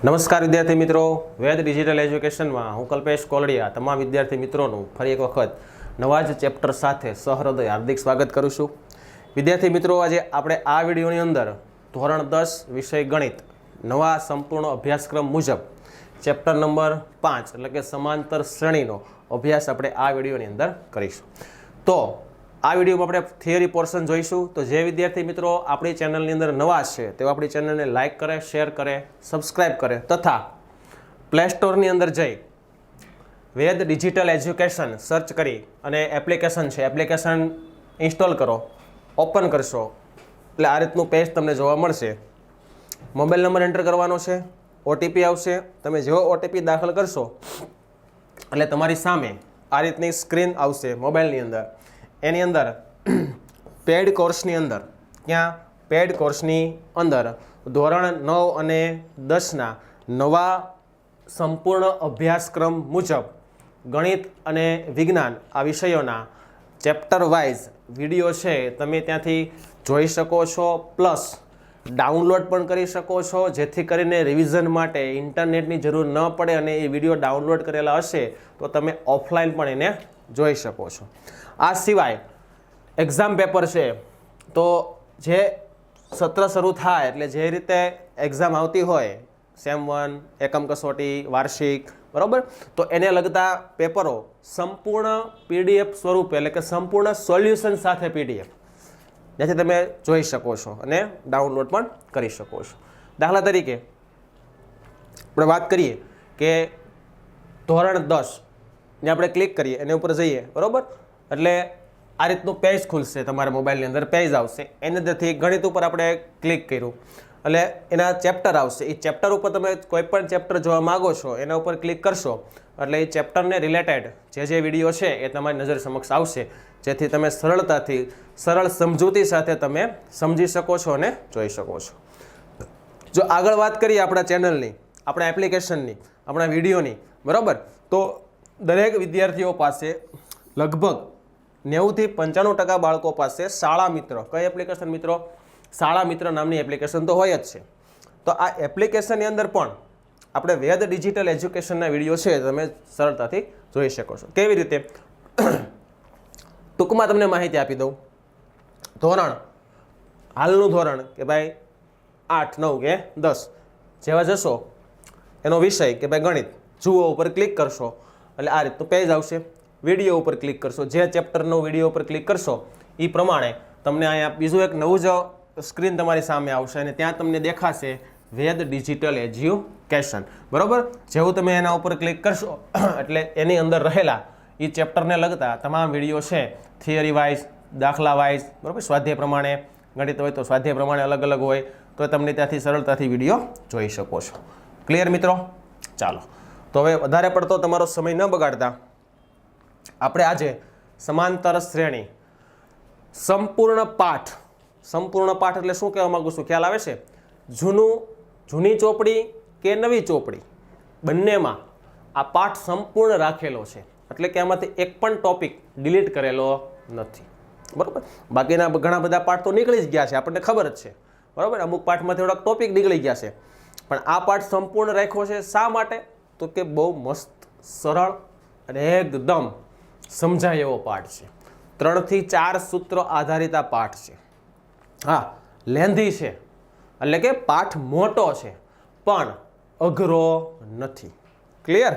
નમસ્કાર વિદ્યાર્થી મિત્રો, વેદ ડિજિટલ એજ્યુકેશનમાં હું કલ્પેશ કોલડિયા તમામ વિદ્યાર્થી મિત્રોનું ફરી એક વખત નવા જ ચેપ્ટર સાથે સહૃદય હાર્દિક સ્વાગત કરું છું. વિદ્યાર્થી મિત્રો, આજે આપણે આ વિડીયોની અંદર ધોરણ 10 વિષય ગણિત નવા સંપૂર્ણ અભ્યાસક્રમ મુજબ ચેપ્ટર નંબર 5 એટલે કે સમાંતર શ્રેણીનો અભ્યાસ આપણે આ વિડીયોની અંદર કરીશું. તો આ વિડીયોમાં આપણે થિયરી પોર્શન જોઈશું. તો જે વિદ્યાર્થી મિત્રો આપણી ચેનલની અંદર નવા છે તેઓ આપણી ચેનલને લાઇક કરે, શેર કરે, સબસ્ક્રાઇબ કરે તથા પ્લે સ્ટોરની અંદર જઈ વેદ ડિજિટલ એજ્યુકેશન સર્ચ કરી અને એપ્લિકેશન છે, એપ્લિકેશન ઇન્સ્ટોલ કરો, ઓપન કરશો એટલે આ રીતનું પેજ તમને જોવા મળશે. મોબાઈલ નંબર એન્ટર કરવાનો છે, ઓટીપી આવશે. તમે જેવો ઓટીપી દાખલ કરશો એટલે તમારી સામે આ રીતની સ્ક્રીન આવશે મોબાઈલની અંદર. એની અંદર પેડ કોર્સની અંદર પેડ કોર્સની અંદર ધોરણ 9 અને 10ના નવા સંપૂર્ણ અભ્યાસક્રમ મુજબ ગણિત અને વિજ્ઞાન આ વિષયોના ચેપ્ટર વાઇઝ વિડીયો છે તમે ત્યાંથી જોઈ શકો છો, પ્લસ ડાઉનલોડ પણ કરી શકો છો, જેથી કરીને રિવિઝન માટે ઇન્ટરનેટની જરૂર ન પડે અને એ વિડીયો ડાઉનલોડ કરેલા હશે તો તમે ઓફલાઈન પણ એને જોઈ શકો છો. આ સિવાય એક્ઝામ પેપર છે તો જે સત્ર શરૂ થાય એટલે જે રીતે એક્ઝામ આવતી હોય સેમ 1, એકમ કસોટી, વાર્ષિક, બરાબર, તો એને લગતા પેપરો સંપૂર્ણ પીડીએફ સ્વરૂપે એટલે કે સંપૂર્ણ સોલ્યુશન સાથે પીડીએફ જેથી તમે જોઈ શકો છો અને ડાઉનલોડ પણ કરી શકો છો. દાખલા તરીકે આપણે વાત કરીએ કે ધોરણ 10 ને આપણે ક્લિક કરીએ, એની ઉપર જઈએ, બરાબર, એટલે આ રીતનું પેજ ખુલશે તમારા મોબાઈલની અંદર, પેજ આવશે. એની અંદરથી ગણિત ઉપર આપણે ક્લિક કર્યું એટલે એના ચેપ્ટર આવશે. એ ચેપ્ટર ઉપર તમે કોઈ પણ ચેપ્ટર જોવા માગો છો એના ઉપર ક્લિક કરશો એટલે એ ચેપ્ટરને રિલેટેડ જે વિડીયો છે એ તમારી નજર સમક્ષ આવશે, જેથી તમે સરળતાથી સરળ સમજૂતી સાથે તમે સમજી શકો છો અને જોઈ શકો છો. જો આગળ વાત કરીએ આપણા ચેનલની, આપણા એપ્લિકેશનની, આપણા વિડીયોની, બરાબર, તો દરેક વિદ્યાર્થીઓ પાસે લગભગ 90થી 95% બાળકો પાસે શાળા મિત્ર, કઈ એપ્લિકેશન મિત્રો? શાળા મિત્ર નામની એપ્લિકેશન તો હોય જ છે. તો આ એપ્લિકેશનની અંદર પણ આપણે વેદ ડિજિટલ એજ્યુકેશનના વિડીયો છે તમે સરળતાથી જોઈ શકો છો. કેવી રીતે? ટૂંકમાં તમને માહિતી આપી દઉં. હાલનું ધોરણ કે ભાઈ 8, 9 કે 10 જેવા જશો, એનો વિષય કે ભાઈ ગણિત જુઓ ઉપર ક્લિક કરશો એટલે આ રીતનું પેજ આવશે. વિડીયો ઉપર ક્લિક કરશો, જે ચેપ્ટરનો વિડીયો ઉપર ક્લિક કરશો એ પ્રમાણે તમને અહીંયા બીજું એક નવું જ સ્ક્રીન તમારી સામે આવશે અને ત્યાં તમને દેખાશે વેદ ડિજિટલ એજ્યુકેશન, બરાબર. જેવું તમે એના ઉપર ક્લિક કરશો એટલે એની અંદર રહેલા એ ચેપ્ટરને લગતા તમામ વિડીયો છે, થિયરી વાઇઝ, દાખલા વાઇઝ, બરાબર, સ્વાધ્યાય પ્રમાણે, ગણિત હોય તો સ્વાધ્યાય પ્રમાણે અલગ અલગ હોય તો તમને ત્યાંથી સરળતાથી વિડીયો જોઈ શકો છો. ક્લિયર મિત્રો? ચાલો, તો હવે વધારે પડતો તમારો સમય ન બગાડતા આપણે આજે સમાંતર શ્રેણી સંપૂર્ણ પાઠ એટલે શું કહેવા માંગુ છું ખ્યાલ આવે છે? જૂની ચોપડી કે નવી ચોપડી બંનેમાં આ પાઠ સંપૂર્ણ રાખેલો છે, એટલે કે આમાંથી એક પણ ટોપિક ડિલીટ કરેલો નથી, બરાબર. બાકીના ઘણા બધા પાઠ તો નીકળી જ ગયા છે, આપણને ખબર જ છે, બરાબર. અમુક પાઠમાંથી થોડાક ટોપિક નીકળી ગયા છે, પણ આ પાઠ સંપૂર્ણ રાખ્યો છે. શા માટે? તો કે બહુ મસ્ત, સરળ અને એકદમ સમજાય એવો પાઠ છે. 3 થી 4 સૂત્રો આધારિત આ પાઠ છે. હા, લેન્ધી છે એટલે કે પાઠ મોટો છે પણ અઘરો નથી. ક્લિયર?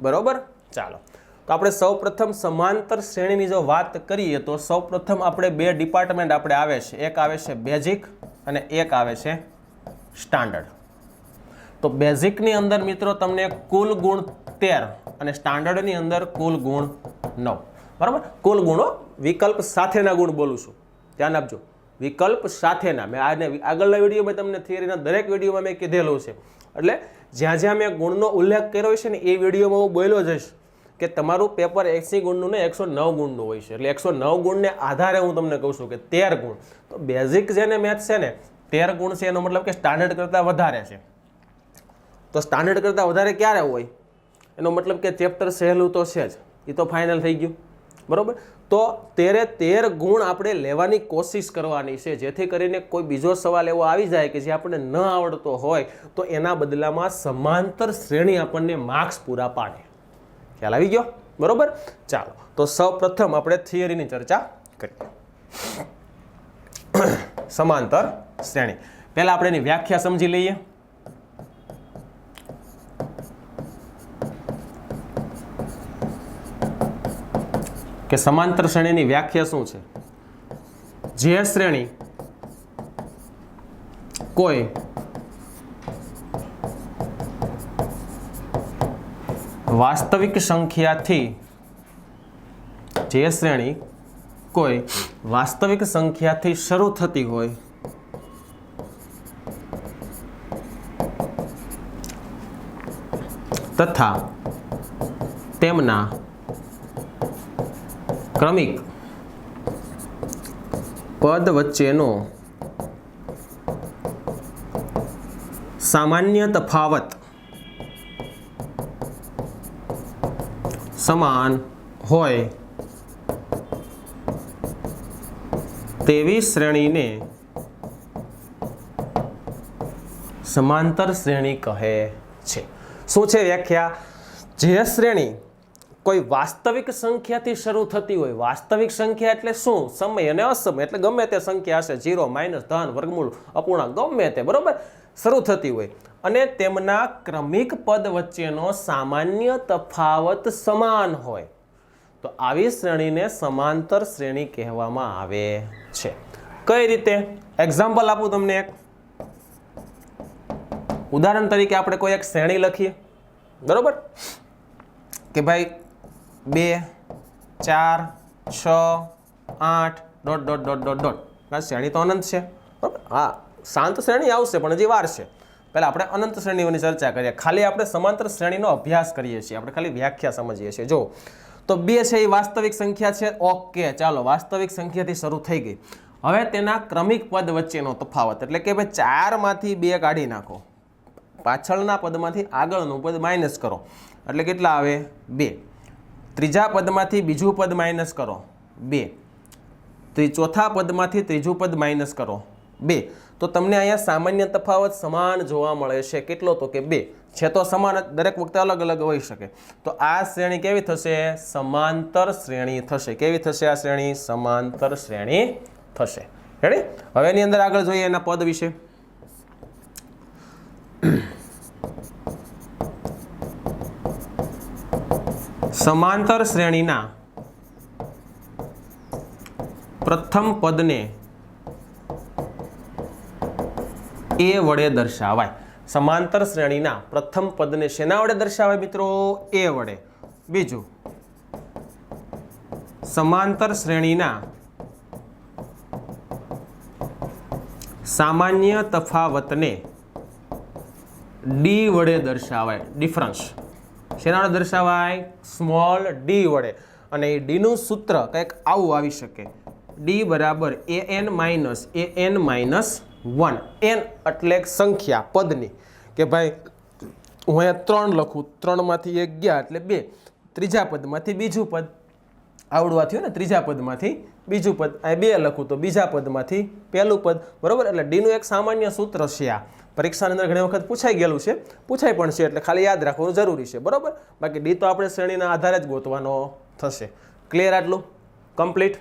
બરોબર. ચાલો, તો આપણે સૌપ્રથમ સમાંતર શ્રેણીની જો વાત કરીએ તો સૌપ્રથમ આપણે 2 ડિપાર્ટમેન્ટ આપણે આવે છે. એક આવે છે બેઝિક અને એક આવે છે સ્ટાન્ડર્ડ. તો બેઝિકની અંદર મિત્રો તમને કુલ ગુણ 13 અને સ્ટાન્ડર્ડની અંદર કુલ ગુણ 9, બરાબર. કુલ ગુણો, વિકલ્પ સાથેના ગુણ બોલું છું, ધ્યાન આપજો, વિકલ્પ સાથેના. મેં આગળના વિડીયોમાં તમને થિયરીના દરેક વિડીયોમાં મેં કીધેલું છે, એટલે જ્યાં જ્યાં મેં ગુણનો ઉલ્લેખ કર્યો છે ને એ વિડીયોમાં હું બોલ્યો જઈશ કે તમારું પેપર 80 ગુણનું ને 109 ગુણનું હોય છે, એટલે 109 ગુણને આધારે હું તમને કહું છું કે 13 ગુણ. તો બેઝિક જેને મેથ્સ છે ને 13 ગુણ છે, એનો મતલબ કે સ્ટાન્ડર્ડ કરતાં વધારે છે. તો સ્ટાન્ડર્ડ કરતાં વધારે ક્યારે હોય? એનો મતલબ કે ચેપ્ટર સહેલું તો છે જ, એ તો ફાઇનલ થઈ ગયું. બરોબર. તો 13 ગુણ આપણે લેવાની કોશિશ કરવાની છે, જેથી કરીને કોઈ બીજો સવાલ એવો આવી જાય કે જે આપણને ન આવડતો હોય તો એના બદલામાં સમાંતર શ્રેણી આપણને માર્ક્સ પૂરા પાડે. ખ્યાલ આવી ગયો? બરોબર. ચાલો તો સૌપ્રથમ આપણે થિયરીની ચર્ચા કરીએ. સમાંતર શ્રેણી પહેલા આપણે એની વ્યાખ્યા સમજી લઈએ. કે સમાંતર શ્રેણીની વ્યાખ્યા શું છે? જે શ્રેણી કોઈ વાસ્તવિક સંખ્યાથી શરૂ થતી હોય તથા તેમના ક્રમિક પદ વચ્ચેનો સામાન્ય તફાવત સમાન હોય તેવી શ્રેણીને સમાંતર શ્રેણી કહે છે. શું છે વ્યાખ્યા? જે શ્રેણી કોઈ વાસ્તવિક સંખ્યાથી શરૂ થતી હોય. વાસ્તવિક સંખ્યા એટલે શું? સમય અને અસમય એટલે ગમે તે સંખ્યા હશે, 0, માઇનસ, ધન, વર્ગમૂળ, અપૂર્ણાંક, ગમે તે, બરોબર, શરૂ થતી હોય અને તેમના ક્રમિક પદ વચ્ચેનો સામાન્ય તફાવત સમાન હોય તો આવી શ્રેણીને સમાંતર શ્રેણી કહેવામાં આવે છે. કઈ રીતે? એક્ઝામ્પલ આપું તમને એક. ઉદાહરણ તરીકે આપણે કોઈ એક શ્રેણી લખીએ, બરોબર, કે ભાઈ 2, 4, 6, 8 ... શ્રેણી તો અનંત છે, બરાબર. હા, શાંત શ્રેણી આવશે પણ હજી વાર છે. પહેલા આપણે અનંત શ્રેણીઓની ચર્ચા કરીએ. ખાલી આપણે સમાંતર શ્રેણીનો અભ્યાસ કરીએ છીએ, આપણે ખાલી વ્યાખ્યા સમજીએ છીએ. જો તો 2 છે એ વાસ્તવિક સંખ્યા છે. ઓકે, ચાલો વાસ્તવિક સંખ્યાથી શરૂ થઈ ગઈ. હવે તેના ક્રમિક પદ વચ્ચેનો તફાવત એટલે કે ભાઈ 4 માંથી 2 કાઢી નાખો, પાછળના પદમાંથી આગળનું પદ માઇનસ કરો એટલે કેટલા આવે? 2. ત્રીજા પદમાંથી બીજું પદ માઇનસ કરો, 2. ચોથા પદમાંથી ત્રીજું પદ માઇનસ કરો, 2. તો તમને અહીંયા સામાન્ય તફાવત સમાન જોવા મળે છે. કેટલો? તો કે 2 છે. તો સમાન દરેક વખતે અલગ અલગ હોઈ શકે. તો આ શ્રેણી કેવી થશે? સમાંતર શ્રેણી થશે. કેવી થશે આ શ્રેણી? સમાંતર શ્રેણી થશે. રેડી? હવે એની અંદર આગળ જોઈએ એના પદ વિશે. સમાંતર શ્રેણીના પ્રથમ પદને એ વડે દર્શાવાય. સમાંતર શ્રેણીના પ્રથમ પદને શેના વડે દર્શાવાય મિત્રો? એ વડે. બીજું, સમાંતર શ્રેણીના સામાન્ય તફાવતને ડી વડે દર્શાવાય. ડિફરન્સ શેના વડે દર્શાવાય? સ્મોલ ડી વડે. અને એ ડીનું સૂત્ર કંઈક આવું આવી શકે: ડી બરાબર an માઇનસ 1. n એટલે સંખ્યા પદની, કે ભાઈ હું અહીંયા 3 લખું, 3 માંથી 1 ગયા એટલે 2. ત્રીજા પદમાંથી બીજું પદ આવડવા થયું ને, ત્રીજા પદમાંથી બીજું પદ. અહીં 2 લખું તો બીજા પદમાંથી પહેલું પદ, બરોબર. એટલે ડીનું એક સામાન્ય સૂત્ર છે. આ પરીક્ષાની અંદર ઘણી વખત પૂછાઈ ગયેલું છે, પૂછાય પણ છે, એટલે ખાલી યાદ રાખવાનું જરૂરી છે, બરોબર. બાકી ડી તો આપણે શ્રેણીના આધારે જ ગોતવાનો થશે. ક્લિયર? આટલું કમ્પ્લીટ.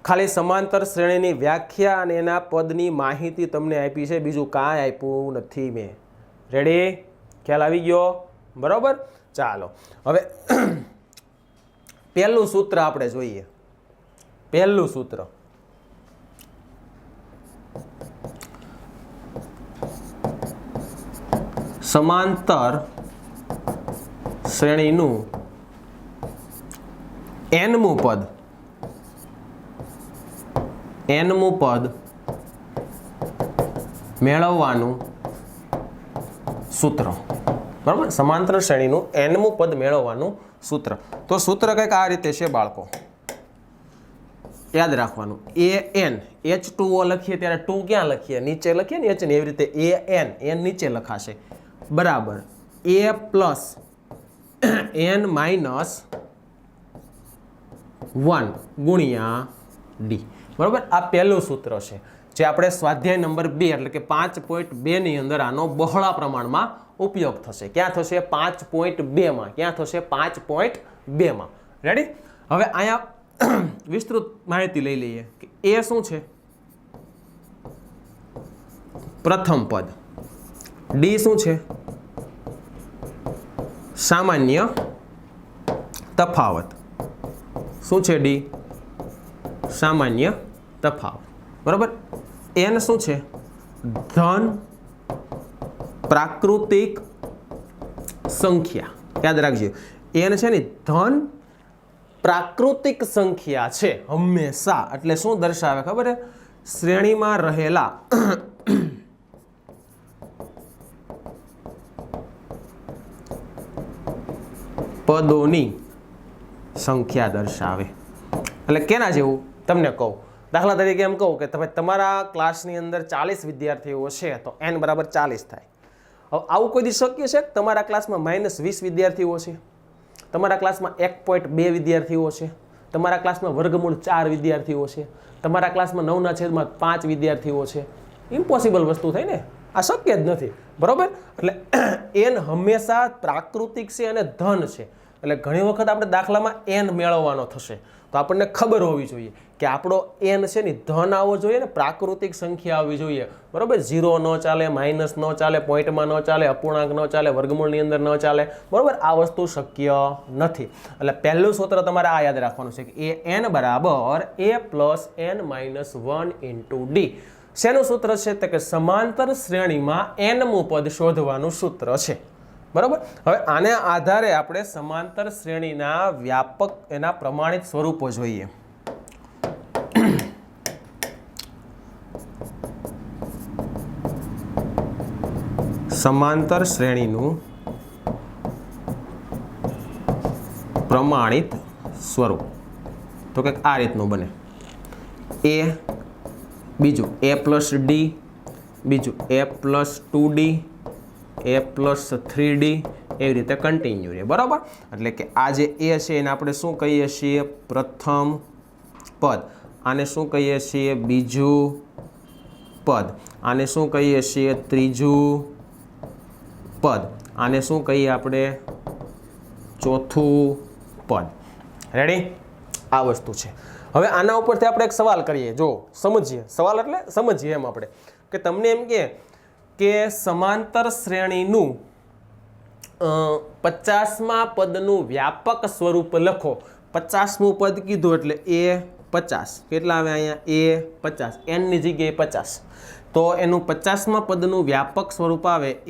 ખાલી સમાંતર શ્રેણીની વ્યાખ્યા અને એના પદની માહિતી તમને આપી છે, બીજું કાંઈ આપ્યું નથી મેં. રેડી? ખ્યાલ આવી ગયો? બરોબર. ચાલો હવે પહેલું સૂત્ર આપણે જોઈએ. પહેલું સૂત્ર સમાંતર શ્રેણીનું nમું પદ મેળવવાનું સૂત્ર. બરાબર? સમાંતર શ્રેણીનું nમું પદ મેળવવાનું સૂત્ર. તો સૂત્ર કંઈક આ રીતે છે બાળકો, યાદ રાખવાનું. an H2O લખીએ ત્યારે 2 ક્યાં લખીએ? નીચે લખીએ ને h ને, એવી રીતે n નીચે લખાશે, બરાબર. a પ્લસ n માઇનસ 1 ગુણ્યા ડી, બરાબર. આ પહેલું સૂત્ર છે જે આપણે સ્વાધ્યાય નંબર 2 એટલે કે 5.2 ની અંદર આનો બહોળા પ્રમાણમાં ઉપયોગ થશે. ક્યાં થશે? 5.2 માં. ક્યાં થશે? 5.2 માં. રેડી? હવે અહીંયા વિસ્તૃત માહિતી લઈ લઈએ કે એ શું છે? પ્રથમ પદ. ડી શું છે? સામાન્ય તફાવત. શું છે ડી? સામાન્ય તફાવત, બરાબર. એન શું છે? ધન પ્રાકૃતિક સંખ્યા. યાદ રાખજો, એન છે ને ધન પ્રાકૃતિક સંખ્યા છે હંમેશા. એટલે શું દર્શાવે ખબર છે? શ્રેણીમાં રહેલા પદોની સંખ્યા દર્શાવે. એટલે કેના જેવું તમને કહું, દાખલા તરીકે એમ કહું કે તમે તમારા ક્લાસની અંદર 40 વિદ્યાર્થીઓ છે તો n બરાબર 40 થાય. હવે આવું કોઈ દી શક્ય છે? તમારા ક્લાસમાં -20 વિદ્યાર્થીઓ છે, તમારા ક્લાસમાં 1.2 વિદ્યાર્થીઓ છે, તમારા ક્લાસમાં વર્ગમૂળ 4 વિદ્યાર્થીઓ છે, તમારા ક્લાસમાં 9/5 વિદ્યાર્થીઓ છે. ઇમ્પોસિબલ વસ્તુ થઈ ને, આ શક્ય જ નથી, બરોબર. એટલે n હંમેશા પ્રાકૃતિક છે અને ધન છે. એટલે ઘણી વખત આપણે દાખલામાં n મેળવવાનો થશે તો આપણને ખબર હોવી જોઈએ કે આપણો n છે ને ધન આવવો જોઈએ ને પ્રાકૃતિક સંખ્યા આવવી જોઈએ, બરોબર. 0 ન ચાલે, માઇનસ ન ચાલે, પોઈન્ટમાં ન ચાલે, અપૂર્ણાંક ન ચાલે, વર્ગમૂળની અંદર ન ચાલે, બરોબર. આ વસ્તુ શક્ય નથી. એટલે પહેલું સૂત્ર તમારે આ યાદ રાખવાનું છે કે એ n બરાબર a plus n minus 1 into D. શેનું સૂત્ર છે? તો કે સમાંતર શ્રેણીમાં nમું પદ શોધવાનું સૂત્ર છે, બરાબર. હવે આને આધારે આપણે સમાંતર શ્રેણીના વ્યાપક એના પ્રમાણિત સ્વરૂપો જોઈએ. સમાંતર શ્રેણીનું પ્રમાણિત સ્વરૂપ તો કંઈક આ રીતનું બને. એ, બીજું a પ્લસ ડી, બીજું a plus 2d, a plus 3d, એવી રીતે કન્ટિન્યુ રહે, બરાબર. એટલે કે આ જે a છે એને આપણે શું કહીએ છીએ? પ્રથમ પદ. આને શું કહીએ છીએ? બીજું પદ. આને શું કહીએ છીએ? ત્રીજું પદ. આને શું કહીએ આપણે? ચોથું પદ. રેડી? આ વસ્તુ છે. હવે આના ઉપરથી આપણે એક સવાલ કરીએ. જો સમજીએ, સવાલ એટલે સમજીએ એમ આપણે કે તમને એમ કે સમાંતર શ્રેણીનું 50મા પદનું વ્યાપક સ્વરૂપ લખો. 50મું પદ કીધું એટલે a 50. કેટલા આવે અહીંયા? a 50. n ની જગ્યાએ 50. તો એનું 50મા પદનું વ્યાપક સ્વરૂપ આવે a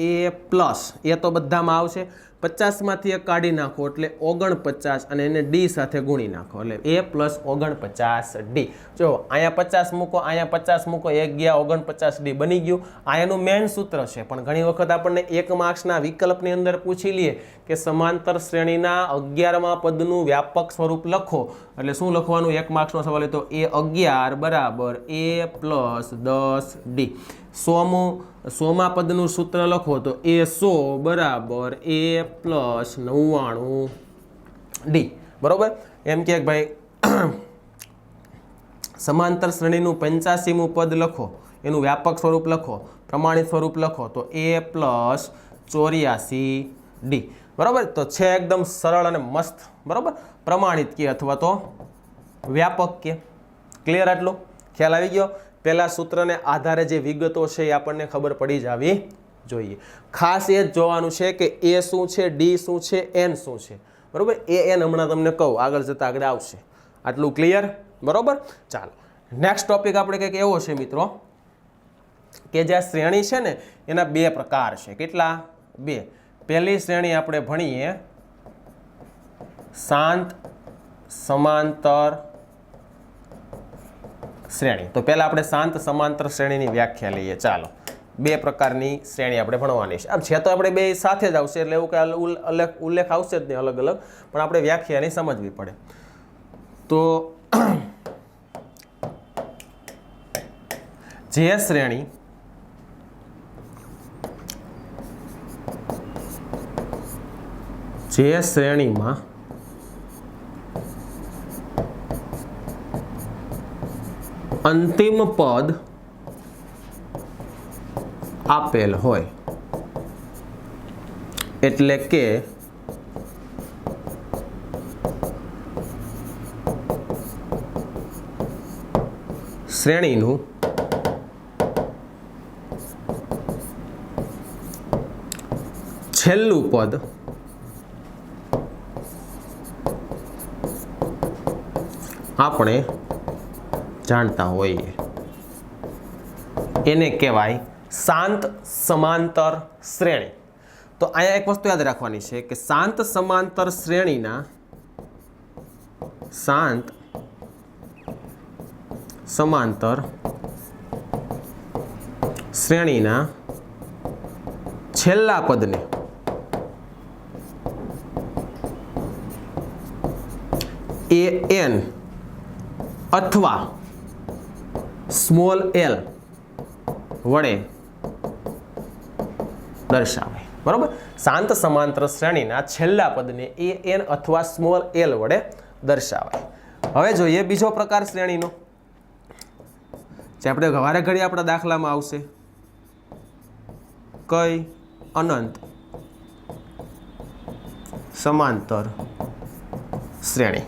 પ્લસ, એ તો બધામાં આવશે, 50માંથી એક કાઢી નાખો એટલે 49 અને એને d સાથે ગુણી નાખો એટલે a પ્લસ 49d. જો અહીંયા 50 મૂકો, અહીંયા 50 મૂકો, એક ગયા 49d બની ગયું. આ એનું મેઇન સૂત્ર છે. પણ ઘણી વખત આપણને 1 માર્ક્સના વિકલ્પની અંદર પૂછી લઈએ કે સમાંતર શ્રેણીના 11મા પદનું વ્યાપક સ્વરૂપ લખો, એટલે શું લખવાનું? 1 માર્ક્સનો સવાલ હોય તો a11 બરાબર a પ્લસ 10d. 100મા પદનું સૂત્ર લખો તો a 100 બરાબર a પ્લસ 99d, બરોબર. એમ કે ભાઈ સમાંતર શ્રેણીનું 85મું પદ લખો, એનું વ્યાપક સ્વરૂપ લખો, પ્રમાણિત સ્વરૂપ લખો તો a પ્લસ 84d, બરાબર. તો છે એકદમ સરળ અને મસ્ત, બરાબર. પ્રમાણિત કે અથવા તો વ્યાપક કે. ક્લિયર? આટલું ખ્યાલ આવી ગયો? પહેલા સૂત્રને આધારે જે વિગતો છે એ આપણને ખબર પડી જવી જોઈએ. ખાસ એ જ જોવાનું છે કે a શું છે, d શું છે, n શું છે, બરોબર. n હમણાં તમને કહું, આગળ જતા આગળ આવશે. આટલું ક્લિયર? બરોબર. ચાલો નેક્સ્ટ ટોપિક આપણે કંઈક એવો છે મિત્રો કે જે આ શ્રેણી છે ને એના 2 પ્રકાર છે. કેટલા? 2. પહેલી શ્રેણી આપણે ભણીએ શાંત સમાંતર શ્રેણી. તો પહેલા આપણે શાંત સમાંતર શ્રેણીની વ્યાખ્યા લઈએ. ચાલો, 2 પ્રકારની શ્રેણી આપણે ભણવાની છે. આમ છે તો આપણે 2 સાથે જ આવશે એટલે એવું કે ઉલ્લેખ આવશે જ નહીં અલગ અલગ, પણ આપણે વ્યાખ્યાની સમજવી પડે. તો જે શ્રેણીમાં અંતિમ પદ આપેલ હોય એટલે કે શ્રેણીનું છેલ્લું પદ આપણે જાણતા હોઈએ એને કહેવાય શાંત સમાંતર શ્રેણી. તો અહીંયા એક વસ્તુ યાદ રાખવાની છે કે શાંત સમાંતર શ્રેણીના શાંત સમાંતર શ્રેણીના છેલ્લા પદને an અથવા સ્મોલ l વડે દર્શાવે. બરોબર, શાંત સમાંતર શ્રેણીના છેલ્લા પદને an અથવા સ્મોલ l વડે દર્શાવાય. હવે જોઈએ બીજો પ્રકાર શ્રેણીનો જે આપણે વારે ઘડી આપણા દાખલામાં આવશે. કઈ? અનંત સમાંતર શ્રેણી.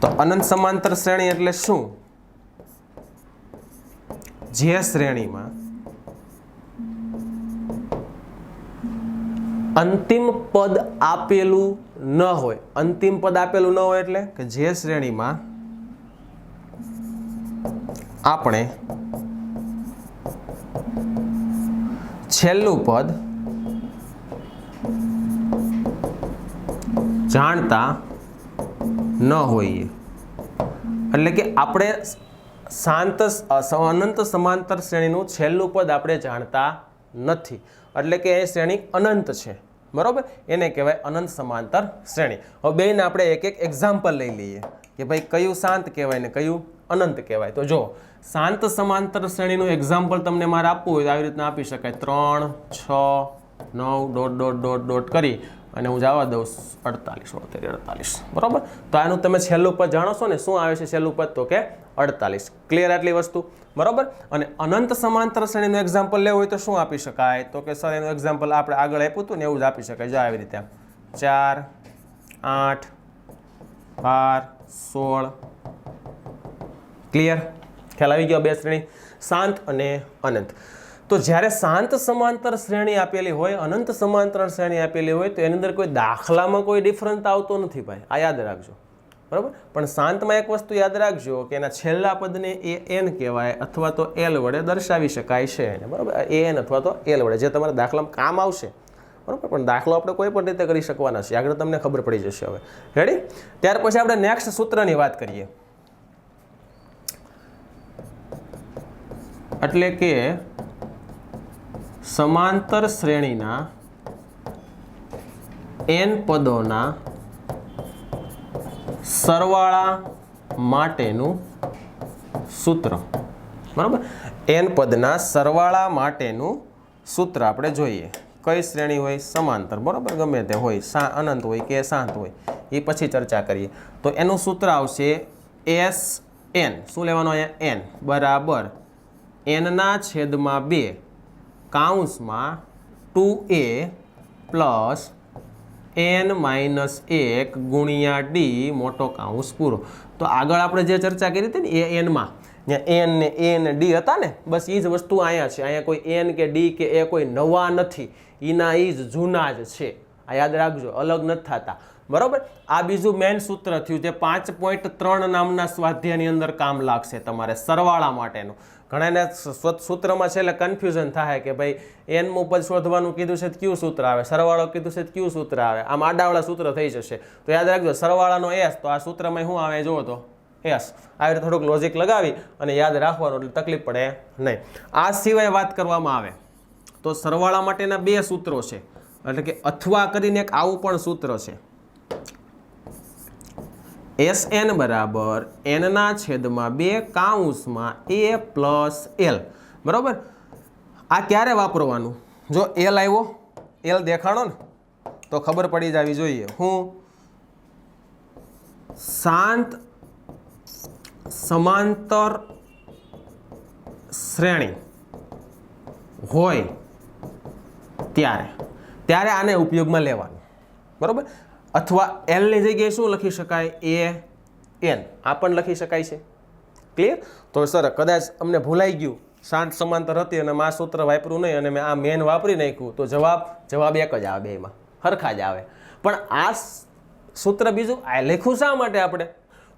તો અનંત સમાંતર શ્રેણી એટલે શું? જે શ્રેણીમાં અંતિમ પદ આપેલું ન હોય. અંતિમ પદ આપેલું ન હોય એટલે કે જે શ્રેણીમાં આપણે છેલ્લું પદ જાણતા ન હોઈએ. એટલે કે આપણે અનંત સમાંતર શ્રેણીનું છેલ્લું પદ આપણે જાણતા નથી, એટલે કે એ શ્રેણી અનંત છે. બરોબર, એને કહેવાય અનંત સમાંતર શ્રેણી. હવે બેને આપણે એક એક એક્ઝામ્પલ લઈ લઈએ કે ભાઈ કયું શાંત કહેવાય ને કયું અનંત કહેવાય. તો જો શાંત સમાંતર શ્રેણીનું એક્ઝામ્પલ તમને મારે આપવું હોય તો આવી રીતના આપી શકાય. 3, 6, 9 ... કરી અને હું જવા દઉં 48, 48. બરોબર, તો આનું તમે છેલ્લું પદ જાણો છો ને, શું આવે છે છેલ્લું પદ? તો કે 48. ક્લિયર આટલી વસ્તુ? બરોબર. અને અનંત સમાંતર શ્રેણીનું એક્ઝામ્પલ લેવું હોય તો શું આપી શકાય? તો કે સર એનું એક્ઝામ્પલ આપણે આગળ આપ્યું હતું ને એવું જ આપી શકાય. જો આવી રીતે 4, 8, 12, 16. ક્લિયર? ખ્યાલ આવી ગયો? બે શ્રેણી, શાંત અને અનંત. તો જ્યારે શાંત સમાંતર શ્રેણી આપેલી હોય, અનંત સમાંતર શ્રેણી આપેલી હોય તો એની અંદર કોઈ દાખલામાં કોઈ ડિફરન્સ આવતો નથી ભાઈ, આ યાદ રાખજો. બરાબર, પણ શાંતમાં એક વસ્તુ યાદ રાખજો કે એના છેલ્લા પદને an કહેવાય અથવા તો l વડે દર્શાવી શકાય છે. બરાબર, an અથવા તો l વડે, જે તમારા દાખલામાં કામ આવશે. બરાબર, પણ દાખલો આપણે કોઈ પણ રીતે કરી શકવાના છે, આગળ તમને ખબર પડી જશે. હવે રેડી? ત્યાર પછી આપણે નેક્સ્ટ સૂત્રની વાત કરીએ. એટલે કે સમાંતર શ્રેણીના n પદોના સરવાળા માટેનું સૂત્ર. બરાબર, n પદના સરવાળા માટેનું સૂત્ર આપણે જોઈએ. કઈ શ્રેણી હોય? સમાંતર. બરાબર, ગમે તે હોય, અનંત હોય કે શાંત હોય, એ પછી ચર્ચા કરીએ. તો એનું સૂત્ર આવશે Sn. શું લેવાનું અહીંયા? n બરાબર n/2 કૌંસમાં 2a પ્લસ n-1 ગુણ્યા d મોટો કૌંસ પૂરો. તો આગળ આપણે જે ચર્ચા કરી હતી ને એ n માં, ત્યાં n ને a ને d હતા ને, બસ એ જ વસ્તુ અહીંયા છે. અહીંયા કોઈ n કે d કે એ કોઈ નવા નથી, એના એ જ જૂના જ છે. આ યાદ રાખજો, અલગ નથી થતા. બરોબર, આ બીજું મેઇન સૂત્ર થયું જે 5.3 નામના સ્વાધ્યાયની અંદર કામ લાગશે તમારે સરવાળા માટેનું. ઘણાને સૂત્રમાં છે એટલે કન્ફ્યુઝન થાય કે ભાઈ એનમું પદ શોધવાનું કીધું છે ક્યુ સૂત્ર આવે, સરવાળો કીધું છે ક્યુ સૂત્ર આવે, આમ આડાવાળા સૂત્ર થઈ જશે. તો યાદ રાખજો સરવાળાનો એસ, તો આ સૂત્રમાં શું આવે જુઓ તો એસ. આવી રીતે થોડુંક લોજિક લગાવી અને યાદ રાખવાનું એટલે તકલીફ પડે નહીં. આ સિવાય વાત કરવામાં આવે તો સરવાળા માટેના બે સૂત્રો છે, એટલે કે અથવા કરીને એક આવું પણ સૂત્ર છે. Sn બરાબર n/2 કૌંસમાં a પ્લસ l. બરાબર, આ ક્યારે વાપરવાનું? જો l આવ્યો, l દેખાણો ને તો ખબર પડી જવી જોઈએ. હું શાંત સમાંતર શ્રેણી હોય ત્યારે આને ઉપયોગમાં લેવાનું, બરાબર. અથવા એલ ની જગ્યાએ શું લખી શકાય? એ એન આ પણ લખી શકાય છે. ક્લિયર? તો સર કદાચ અમને ભૂલાઈ ગયું, શાંત સમાંતર હતી અને આ સૂત્ર વાપર્યું નહીં અને મેં આ મેન વાપરી નાખ્યું, તો જવાબ એક જ આવે, બેમાં હરખા જ આવે. પણ આ સૂત્ર બીજું આ લખ્યું શા માટે આપણે?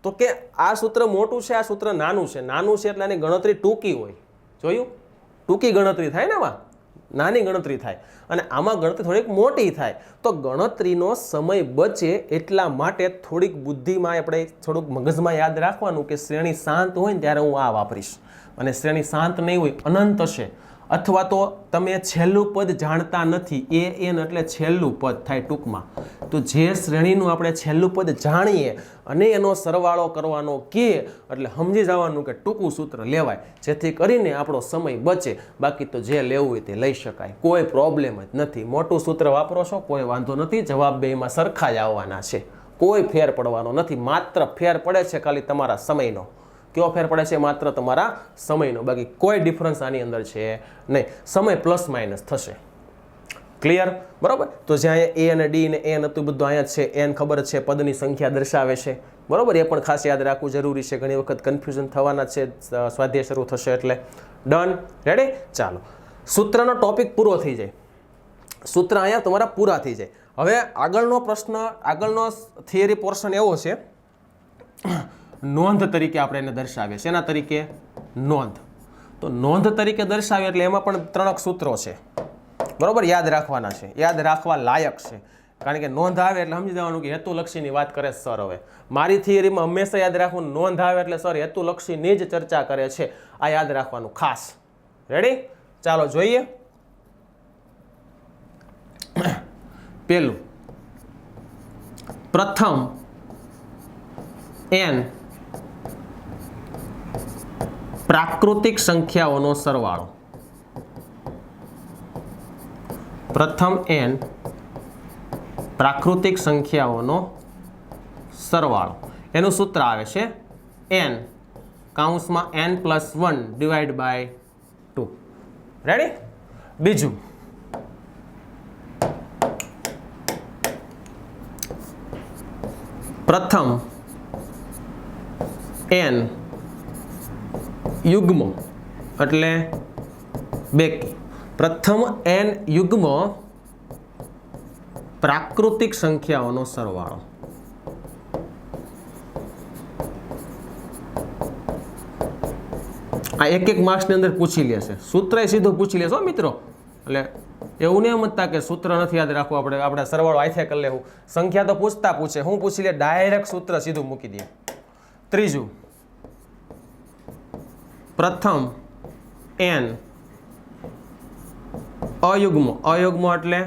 તો કે આ સૂત્ર મોટું છે, આ સૂત્ર નાનું છે. નાનું છે એટલે આની ગણતરી ટૂંકી હોય. જોયું? ટૂંકી ગણતરી થાય ને, આમાં નાની ગણતરી થાય અને આમાં ગણતરી થોડીક મોટી થાય. તો ગણતરીનો સમય બચે એટલા માટે થોડીક બુદ્ધિમાં આપણે થોડુંક મગજમાં યાદ રાખવાનું કે શ્રેણી શાંત હોય ને ત્યારે હું આ વાપરીશ, અને શ્રેણી શાંત નહીં હોય, અનંત હશે, અથવા તો તમે છેલ્લું પદ જાણતા નથી, એ એન એટલે છેલ્લું પદ થાય ટૂંકમાં. તો જે શ્રેણીનું આપણે છેલ્લું પદ જાણીએ અને એનો સરવાળો કરવાનો કે એટલે સમજી જવાનું કે ટૂંકું સૂત્ર લેવાય, જેથી કરીને આપણો સમય બચે. બાકી તો જે લેવું હોય તે લઈ શકાય, કોઈ પ્રોબ્લેમ જ નથી. મોટું સૂત્ર વાપરો છો કોઈ વાંધો નથી, જવાબ બેમાં સરખા જ આવવાના છે, કોઈ ફેર પડવાનો નથી. માત્ર ફેર પડે છે ખાલી તમારા સમયનો. કયો ફેર પડે છે? માત્ર તમારા સમયનો, બાકી કોઈ ડિફરન્સ આની અંદર છે નહીં. સમય પ્લસ માઇનસ થશે. ક્લિયર? બરાબર. તો જ્યાં એ અને ડી ને એન હતું બધું અહીંયા છે, એન ખબર છે, પદની સંખ્યા દર્શાવે છે, બરાબર. એ પણ ખાસ યાદ રાખવું જરૂરી છે, ઘણી વખત કન્ફ્યુઝન થવાના છે સ્વાધ્યાય શરૂ થશે એટલે. ડન? રેડી? ચાલો, સૂત્રનો ટોપિક પૂરો થઈ જાય, સૂત્ર અહીંયા તમારા પૂરા થઈ જાય. હવે આગળનો પ્રશ્ન, આગળનો થિયરી પોર્શન એવો છે, નોંધ તરીકે આપણે એને દર્શાવીએ. શેના તરીકે? નોંધ. તો નોંધ તરીકે દર્શાવીએ એટલે એમાં પણ 3 સૂત્રો છે, બરોબર, યાદ રાખવાના છે, યાદ રાખવા લાયક છે. કારણ કે નોંધ આવે એટલે સમજી જવાનું કે હેતુલક્ષીની વાત કરે સર. હવે મારી થિયરીમાં હંમેશા યાદ રાખવું, નોંધ આવે એટલે સર હેતુલક્ષીની જ ચર્ચા કરે છે, આ યાદ રાખવાનું ખાસ. રેડી? ચાલો જોઈએ. પેલું, પ્રથમ n પ્રાકૃતિક સંખ્યાઓનો સરવાળો. પ્રથમ n પ્રાકૃતિક સંખ્યાઓનો સરવાળો. એનું સૂત્ર આવે છે n કૌંસમાં n+1 ડિવાઈડ બાય 2. રેડી? બીજું, પ્રથમ n યુગ્મ એટલે બેકી. પ્રથમ n યુગ્મ પ્રાકૃતિક સંખ્યાઓનો સરવાળો. આ એક માર્ક્સની અંદર પૂછી લેશે, સૂત્ર સીધું પૂછી લેશો મિત્રો. એટલે એવું નહીં સમજતા કે સૂત્ર નથી યાદ રાખવું, આપણે સરવાળો આથે કરી લેવું. સંખ્યા તો પૂછે, હું પૂછી લે, ડાયરેક્ટ સૂત્ર સીધું મૂકી દે. ત્રીજું, પ્રથમ n અયુગ્મ એટલે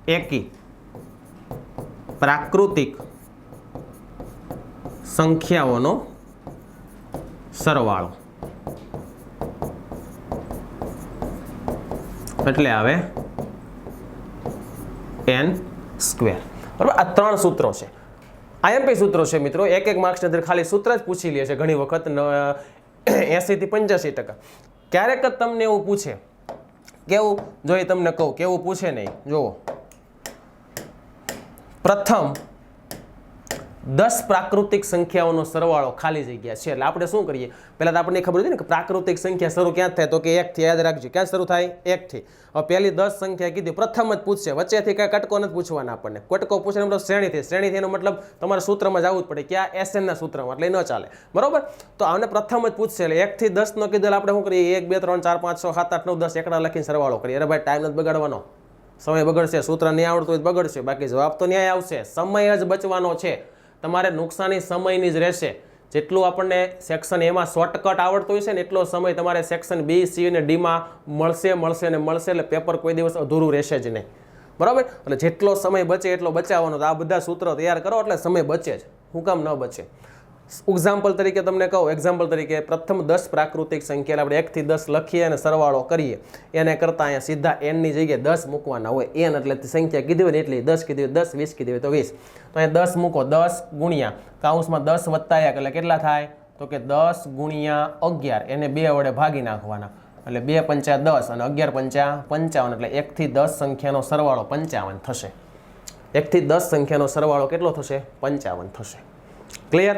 એકી પ્રાકૃતિક સંખ્યાઓનો સરવાળો. એટલે આવે n². બરાબર? આ 3 સૂત્રો છે, આઈએમપી સૂત્રો છે મિત્રો. એક માર્ક્સની અંદર ખાલી સૂત્ર જ પૂછી લે છે ઘણી વખત, 80 થી 85%. ક્યારેક જ તમને એવું પૂછે, કેવું જોઈએ તમને કહું, કેવું પૂછે નહીં. જુઓ, પ્રથમ 10 પ્રાકૃતિક સંખ્યાઓનો સરવાળો ખાલી જગ્યા છે. એટલે આપણે શું કરીએ, પહેલાં તો આપણને ખબર હતી ને કે પ્રાકૃતિક સંખ્યા શરૂ ક્યાં થાય, તો કે 1 થી. યાદ રાખજો, ક્યાં શરૂ થાય? 1 થી. હવે પહેલી 10 સંખ્યા કીધી, પ્રથમ જ પૂછશે, વચ્ચેથી કાંઈ કટકો નથી પૂછવાના આપણને. કટકો પૂછે મતલબ શ્રેણીથી એનો મતલબ તમારે સૂત્રમાં જવું જ પડે, ક્યાં? SN ના સૂત્રમાં, એટલે ન ચાલે. બરોબર? તો આને પ્રથમ જ પૂછશે, એટલે 1 થી 10 નો કીધેલ આપણે શું કરીએ? 1 2 3 4 5 6 7 8 9 10 એકડા લખીને સરવાળો કરીએ. અરે ભાઈ ટાઈમ નથી બગાડવાનો, સમય બગડશે. સૂત્ર નહીં આવડતું હોય બગડશે, બાકી જવાબ તો ન્યાય આવશે. સમય જ બચવાનો છે, તમારે નુકસાની સમયની જ રહેશે. જેટલું આપણને સેક્શન એમાં શોર્ટકટ આવડતું હોય છે ને એટલો સમય તમારે સેક્શન B, C અને Dમાં મળશે. એટલે પેપર કોઈ દિવસ અધૂરું રહેશે જ નહીં. બરાબર? એટલે જેટલો સમય બચે એટલો બચાવવાનો. તો આ બધા સૂત્રો તૈયાર કરો એટલે સમય બચે જ. હું કામ ન બચે? એક્ઝામ્પલ તરીકે તમને કહું, એક્ઝામ્પલ તરીકે પ્રથમ 10 પ્રાકૃતિક સંખ્યા આપણે 1 થી 10 લખીએ અને સરવાળો કરીએ. એને કરતાં અહીંયા સીધા n ની જગ્યાએ 10 મૂકવાના હોય. n એટલે સંખ્યા કીધી હોય ને એટલી, 10 કીધી હોય 10, 20 કીધી હોય તો 20. તો અહીંયા 10 મૂકો, 10 ગુણ્યા કૌંસમાં 10 + 1 એટલે કેટલા થાય? તો કે 10 ગુણ્યા 11 એને 2 વડે ભાગી નાખવાના એટલે 2 પંચા 10 અને 11 પંચા 55 એટલે 1 થી 10 સંખ્યાનો સરવાળો 55 થશે 1 થી 10 સંખ્યાનો સરવાળો કેટલો થશે 55 થશે ક્લિયર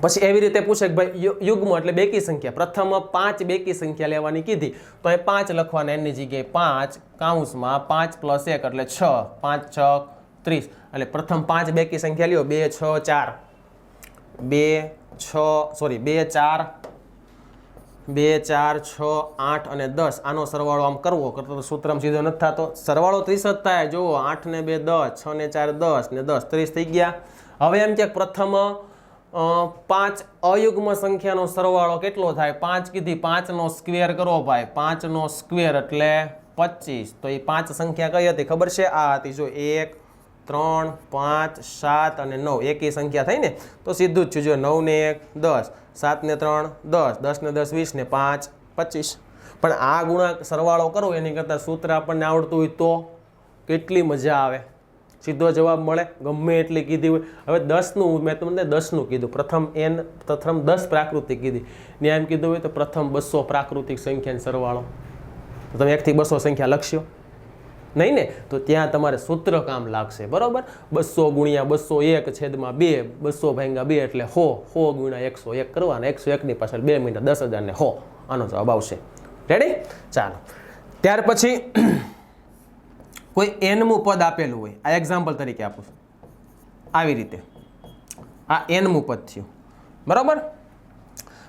પછી એવી રીતે પૂછે કે ભાઈ યુગ્મ એટલે બેકી સંખ્યા પ્રથમ 5 બેકી સંખ્યા લેવાની કીધી તો અહીં 5 લખવાના એની જગ્યાએ 5 કૌંસમાં 5 + 1 એટલે 6 5 6 30 એટલે પ્રથમ 5 બેકી સંખ્યા લ્યો 2 6 4 2 4 6 8 અને 10 આનો સરવાળો આમ કરવો કરતો સૂત્રમાં સીધો નથી થતો સરવાળો 30 જ થાય જુઓ 8 ને 2 10 6 ને 4 10 ને 10 30 થઈ ગયા હવે એમ કે પ્રથમ 5 અયુગ્મ સંખ્યાનો સરવાળો કેટલો થાય 5 કીધી 5 નો સ્ક્વેર કરો ભાઈ 5 નો સ્ક્વેર એટલે 25 તો એ 5 સંખ્યા કઈ હતી ખબર છે આ હતી જો 1 3 5 7 અને 9 એકી સંખ્યા થઈ ને તો સીધું જ જો 9 ને 1 10 7 ને 3 10 10 ને 10 20 ને 5 25 પણ આ ગુણાંક સરવાળો કરો એની કરતાં સૂત્ર આપણને આવડતું હોય તો કેટલી મજા આવે સીધો જવાબ મળે ગમે એટલી કીધી હોય હવે 10નું મેં તમને 10નું કીધું પ્રથમ 10 પ્રાકૃતિક કીધી ને એમ કીધું હોય તો પ્રથમ 200 પ્રાકૃતિક સંખ્યાનો સરવાળો તો તમે 1 થી 200 સંખ્યા લખશો નહીં ને તો ત્યાં તમારે સૂત્ર કામ લાગશે બરોબર 200 ગુણ્યા 201 છેદમાં 2 200 ભાગ્યા 2 એટલે 100 ગુણ્યા 101 કરવાના 101 ની પાછળ 2 મિનિટ 10,000 ને 100 આનો જવાબ આવશે રેડી ચાલો ત્યાર પછી કોઈ nમું પદ આપેલું હોય આ એક્ઝામ્પલ તરીકે આપું છું આવી રીતે આ nમું પદ થયું બરાબર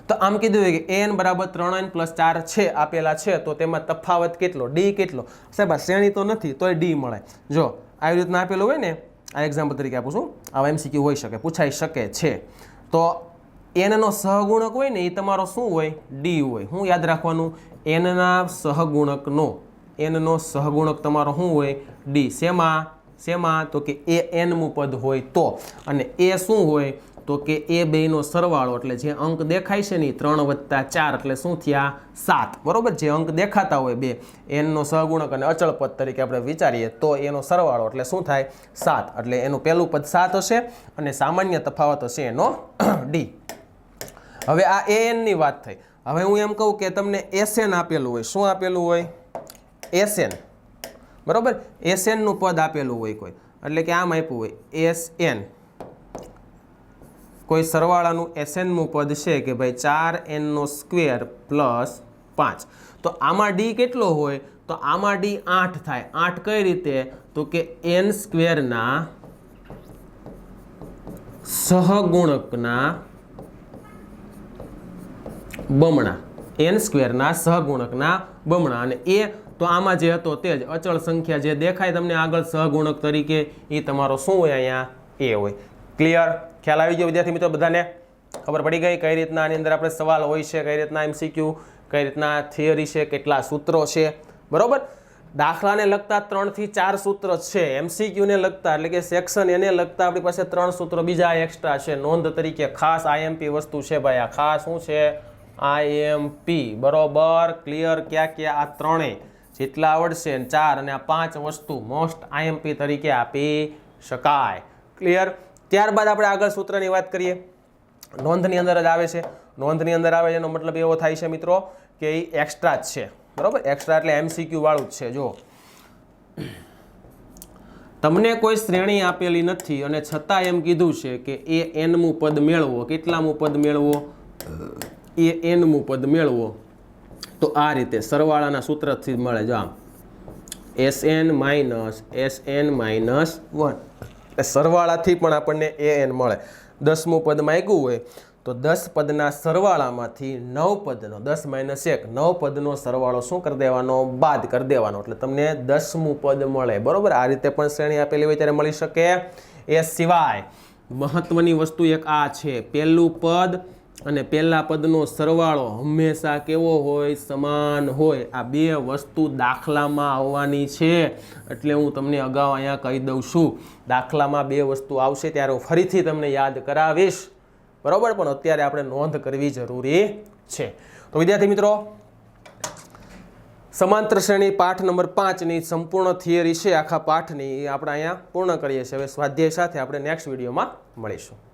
તો આમ કીધું હોય કે n બરાબર 3n + 4 છે આપેલા છે તો તેમાં તફાવત કેટલો d કેટલો સાહેબ આ શ્રેણી તો નથી તોય d મળે જો આવી રીતના આપેલું હોય ને આ એક્ઝામ્પલ તરીકે આપું છું આવા MCQ હોઈ શકે પૂછાઈ શકે છે તો n નો સહગુણક હોય ને એ તમારો શું હોય d હોય શું યાદ રાખવાનું n ના સહગુણકનો n નો સહગુણક તમારો શું હોય d શેમાં તો કે એ nમું પદ હોય તો અને એ શું હોય તો કે એ બેયનો સરવાળો એટલે જે અંક દેખાય છે ને 3 + 4 એટલે શું થયા 7 બરોબર જે અંક દેખાતા હોય બે n નો સહગુણક અને અચળ પદ તરીકે આપણે વિચારીએ તો એનો સરવાળો એટલે શું થાય 7 એટલે એનું પહેલું પદ 7 હશે અને સામાન્ય તફાવત હશે એનો d હવે આ an ની વાત થઈ હવે હું એમ કહું કે તમને sn આપેલું હોય શું આપેલું હોય sn બરોબર sn નું પદ આપેલું હોય કોઈ એટલે કે આમ આપ્યું હોય sn કોઈ સરવાળાનું sn નું પદ છે કે ભાઈ 4n નો સ્ક્વેર + 5 તો આમાં d કેટલો હોય તો આમાં d 8 થાય 8 કઈ રીતે તો કે n સ્ક્વેરના સહગુણકના બમણા n સ્ક્વેરના સહગુણકના બમણા અને એ તો આમાં જે હતો તે જ અચળ સંખ્યા જે દેખાય તમને આગળ સહગુણક તરીકે એ તમારો શું હોય અહીંયા એ હોય ક્લિયર ખ્યાલ આવી ગયો વિદ્યાર્થી મિત્રો બધાને ખબર પડી ગઈ કઈ રીતના આની અંદર આપણે સવાલ હોય છે કઈ રીતના MCQ કઈ રીતના થિયરી છે કેટલા સૂત્રો છે બરોબર દાખલાને લગતા 3 થી 4 સૂત્ર છે MCQ ને લગતા એટલે કે સેક્શન એને લગતા આપણી પાસે 3 સૂત્રો બીજા એક્સ્ટ્રા છે નોંધ તરીકે ખાસ IMP વસ્તુ છે ભાઈ આ ખાસ શું છે IMP બરોબર ક્લિયર ક્યાં આ ત્રણેય જેટલા આવડશે 4 અને આ 5 વસ્તુ મોસ્ટ IMP તરીકે આપી શકાય ક્લિયર ત્યારબાદ આપણે આગળ સૂત્રની વાત કરીએ નોંધની અંદર જ આવે છે નોંધની અંદર આવે એનો મતલબ એવો થાય છે મિત્રો કે એ એક્સ્ટ્રા જ છે બરોબર એક્સ્ટ્રા એટલે MCQ વાળું જ છે જો તમને કોઈ શ્રેણી આપેલી નથી અને છતાં એમ કીધું છે કે એ nમું પદ મેળવો કેટલામું પદ મેળવો એ nમું પદ મેળવો તો આ રીતે સરવાળાના સૂત્રથી મળે જો આમ sn - sn - 1 સરવાળાથી પણ આપણને an મળે 10મું પદ માંગ્યું હોય તો 10 પદના સરવાળામાંથી 9 પદનો 10 - 1 9 પદનો સરવાળો શું કરી દેવાનો બાદ કરી દેવાનો એટલે તમને 10મું પદ મળે બરોબર આ રીતે પણ શ્રેણી આપેલી હોય ત્યારે મળી શકે એ સિવાય મહત્વની વસ્તુ એક આ છે પહેલું પદ અને પહેલા પદનો સરવાળો હંમેશા કેવો હોય સમાન હોય આ બે વસ્તુ દાખલામાં આવવાની છે એટલે હું તમને અગાઉ અહીંયા કહી દઉં છું દાખલામાં બે વસ્તુ આવશે ત્યારે હું ફરીથી તમને યાદ કરાવીશ બરોબર પણ અત્યારે આપણે નોંધ કરવી જરૂરી છે તો વિદ્યાર્થી મિત્રો સમાંતર શ્રેણી પાઠ નંબર 5ની સંપૂર્ણ થિયરી છે આખા પાઠની એ આપણે અહીંયા પૂર્ણ કરીએ છીએ હવે સ્વાધ્યાય સાથે આપણે નેક્સ્ટ વિડીયોમાં મળીશું